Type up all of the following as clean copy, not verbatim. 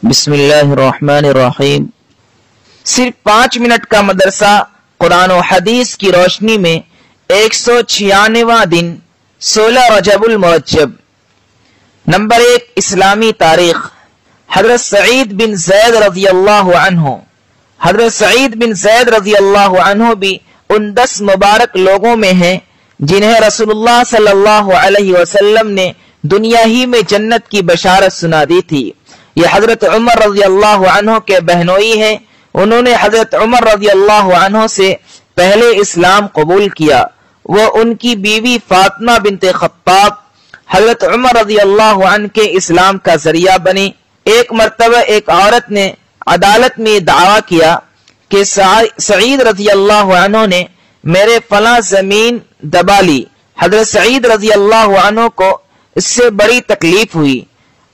بسم اللہ الرحمن الرحیم۔ صرف 5 منٹ کا مدرسہ قرآن و حدیث کی روشنی میں 196واں دن 16 رجب المرجب۔ نمبر 1، اسلامی تاریخ۔ حضرت سعید بن زید رضی اللہ عنہ حضرت سعید بن زید رضی اللہ عنہ بھی ان 10 مبارک لوگوں میں ہیں جنہیں رسول اللہ صلی اللہ علیہ وسلم نے دنیا ہی میں جنت کی بشارت سنا دی تھی۔ یہ حضرت عمر رضی اللہ عنہ کے بہنوئی ہیں۔ انہوں نے حضرت عمر رضی اللہ عنہ سے پہلے اسلام قبول کیا۔ وہ ان کی بیوی فاطمہ بنت خطاب حضرت عمر رضی اللہ عنہ کے اسلام کا ذریعہ بنی۔ ایک مرتبہ ایک عورت نے عدالت میں دعویٰ کیا کہ سعید رضی اللہ عنہ نے میرے فلاں زمین دبا لی۔ حضرت سعید رضی اللہ عنہ کو اس سے بڑی تکلیف ہوئی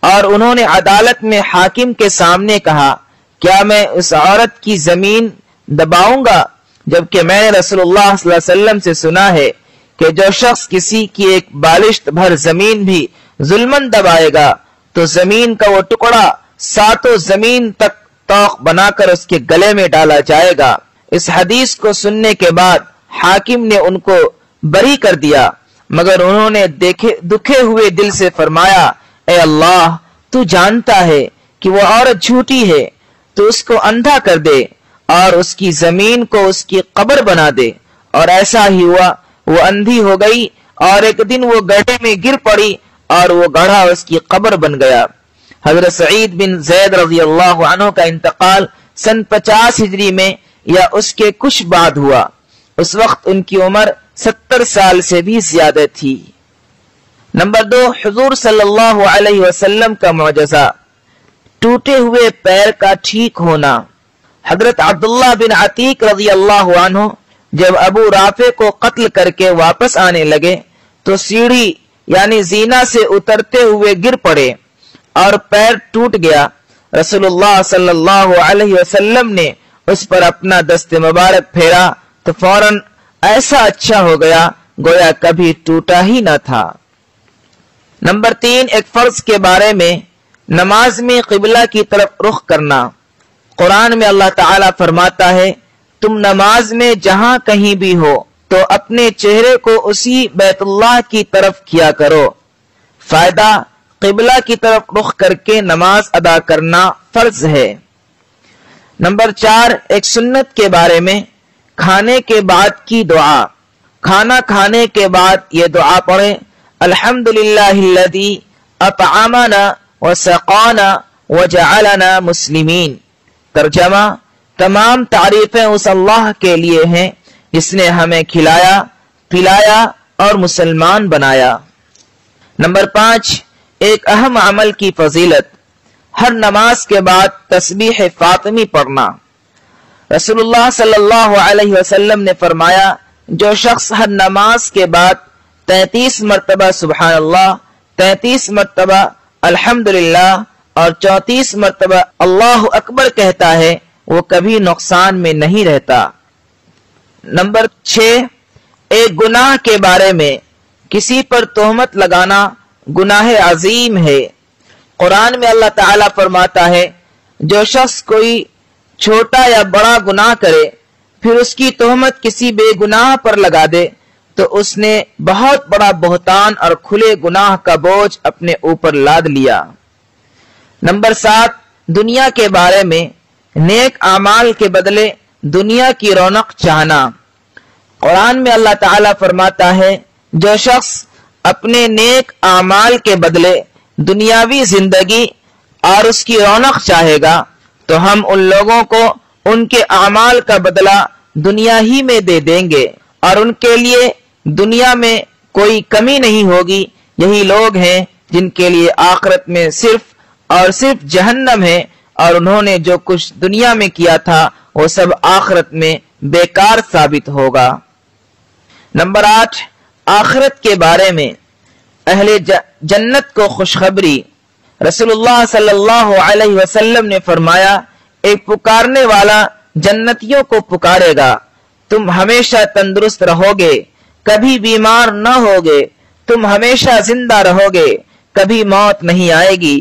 اور انہوں نے عدالت میں حاکم کے سامنے کہا، کیا میں اس عورت کی زمین دباؤں گا، جبکہ میں نے رسول اللہ صلی اللہ علیہ وسلم سے سنا ہے کہ جو شخص کسی کی ایک بالشت بھر زمین بھی ظلمن دبائے گا تو زمین کا وہ ٹکڑا 7 زمین تک توق بنا کر اس کے گلے میں ڈالا جائے گا۔ اس حدیث کو سننے کے بعد حاکم نے ان کو بری کر دیا، مگر انہوں نے دکھے ہوئے دل سے فرمایا، اے اللہ، تو جانتا ہے کہ وہ عورت جھوٹی ہے، تو اس کو اندھا کر دے اور اس کی زمین کو اس کی قبر بنا دے۔ اور ایسا ہی ہوا، وہ اندھی ہو گئی اور ایک دن وہ گڑھے میں گر پڑی اور وہ گڑھا اس کی قبر بن گیا۔ حضرت سعید بن زید رضی اللہ عنہ کا انتقال سن 50 ہجری میں یا اس کے کچھ بعد ہوا۔ اس وقت ان کی عمر 70 سال سے بھی زیادہ تھی۔ نمبر 2، حضور صلی اللہ علیہ وسلم کا معجزہ، ٹوٹے ہوئے پیر کا ٹھیک ہونا۔ حضرت عبداللہ بن عتیق رضی اللہ عنہ جب ابو رافع کو قتل کر کے واپس آنے لگے تو سیڑھی یعنی زینہ سے اترتے ہوئے گر پڑے اور پیر ٹوٹ گیا۔ رسول اللہ صلی اللہ علیہ وسلم نے اس پر اپنا دست مبارک پھیرا تو فوراً ایسا اچھا ہو گیا گویا کبھی ٹوٹا ہی نہ تھا۔ نمبر 3، ایک فرض کے بارے میں، نماز میں قبلہ کی طرف رخ کرنا۔ قرآن میں اللہ تعالیٰ فرماتا ہے، تم نماز میں جہاں کہیں بھی ہو تو اپنے چہرے کو اسی بیت اللہ کی طرف کیا کرو۔ فائدہ، قبلہ کی طرف رخ کر کے نماز ادا کرنا فرض ہے۔ نمبر 4، ایک سنت کے بارے میں، کھانے کے بعد کی دعا۔ کھانا کھانے کے بعد یہ دعا پڑھیں، الحمدللہ الذی اطعمنا وسقانا وجعلنا مسلمین۔ ترجمہ، تمام تعریفیں اس اللہ کے لیے ہیں جس نے ہمیں کھلایا، پلایا اور مسلمان بنایا۔ نمبر 5، ایک اہم عمل کی فضیلت، ہر نماز کے بعد تسبیح فاطمی پڑھنا۔ رسول اللہ صلی اللہ علیہ وسلم نے فرمایا، جو شخص ہر نماز کے بعد 33 مرتبہ سبحان اللہ، 33 مرتبہ الحمدللہ اور 34 مرتبہ اللہ اکبر کہتا ہے، وہ کبھی نقصان میں نہیں رہتا۔ نمبر 6، ایک گناہ کے بارے میں، کسی پر تہمت لگانا گناہ عظیم ہے۔ قرآن میں اللہ تعالیٰ فرماتا ہے، جو شخص کوئی چھوٹا یا بڑا گناہ کرے پھر اس کی تہمت کسی بے گناہ پر لگا دے تو اس نے بہت بڑا بہتان اور کھلے گناہ کا بوجھ اپنے اوپر لاد لیا۔ نمبر 7، دنیا کے بارے میں، نیک اعمال کے بدلے دنیا کی رونق چاہنا۔ قرآن میں اللہ تعالیٰ فرماتا ہے، جو شخص اپنے نیک اعمال کے بدلے دنیاوی زندگی اور اس کی رونق چاہے گا تو ہم ان لوگوں کو ان کے اعمال کا بدلہ دنیا ہی میں دے دیں گے اور ان کے لیے دنیا میں کوئی کمی نہیں ہوگی۔ یہی لوگ ہیں جن کے لیے آخرت میں صرف اور صرف جہنم ہے اور انہوں نے جو کچھ دنیا میں کیا تھا وہ سب آخرت میں بیکار ثابت ہوگا۔ نمبر 8، آخرت کے بارے میں، اہل جنت کو خوشخبری۔ رسول اللہ صلی اللہ علیہ وسلم نے فرمایا، ایک پکارنے والا جنتیوں کو پکارے گا، تم ہمیشہ تندرست رہو گے، کبھی بیمار نہ ہوگے، تم ہمیشہ زندہ رہو گے، کبھی موت نہیں آئے گی،